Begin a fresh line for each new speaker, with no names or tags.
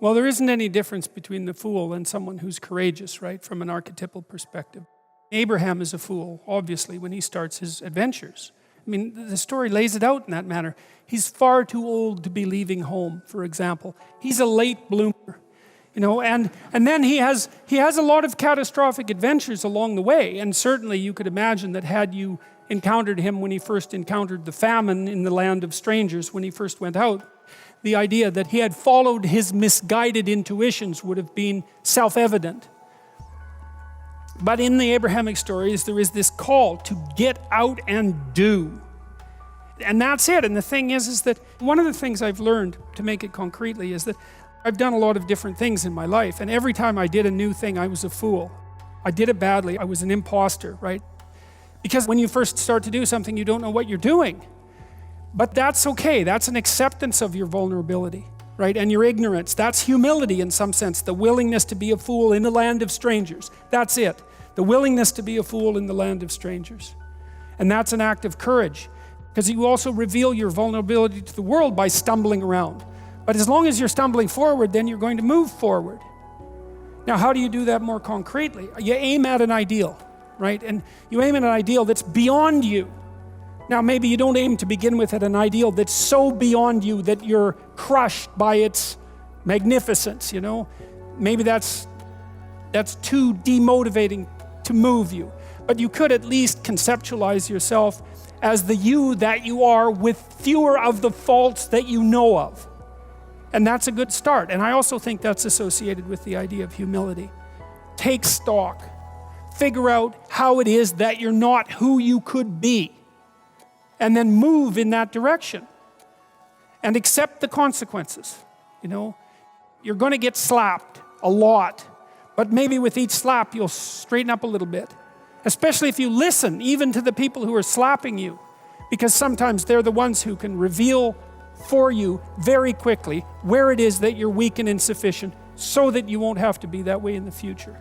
Well, there isn't any difference between the fool and someone who's courageous, right, from an archetypal perspective. Abraham is a fool, obviously, when he starts his adventures. I mean, the story lays it out in that manner. He's far too old to be leaving home, for example. He's a late bloomer, and then he has a lot of catastrophic adventures along the way. And certainly you could imagine that had you encountered him when he first encountered the famine in the land of strangers, when he first went out, the idea that he had followed his misguided intuitions would have been self-evident. But in the Abrahamic stories, there is this call to get out and do. And that's it. And the thing is that one of the things I've learned, to make it concretely, is that I've done a lot of different things in my life. And every time I did a new thing, I was a fool. I did it badly. I was an imposter, right? Because when you first start to do something, you don't know what you're doing. But that's okay. That's an acceptance of your vulnerability, right? And your ignorance. That's humility in some sense. The willingness to be a fool in the land of strangers. That's it. The willingness to be a fool in the land of strangers. And that's an act of courage, because you also reveal your vulnerability to the world by stumbling around. But as long as you're stumbling forward, then you're going to move forward. Now, how do you do that more concretely? You aim at an ideal, right? And you aim at an ideal that's beyond you. Now, maybe you don't aim to begin with at an ideal that's so beyond you that you're crushed by its magnificence, Maybe that's too demotivating to move you. But you could at least conceptualize yourself as the you that you are with fewer of the faults that you know of. And that's a good start. And I also think that's associated with the idea of humility. Take stock. Figure out how it is that you're not who you could be. And then move in that direction. And accept the consequences. You're going to get slapped a lot. But maybe with each slap, you'll straighten up a little bit. Especially if you listen, even to the people who are slapping you. Because sometimes they're the ones who can reveal for you very quickly where it is that you're weak and insufficient, so that you won't have to be that way in the future.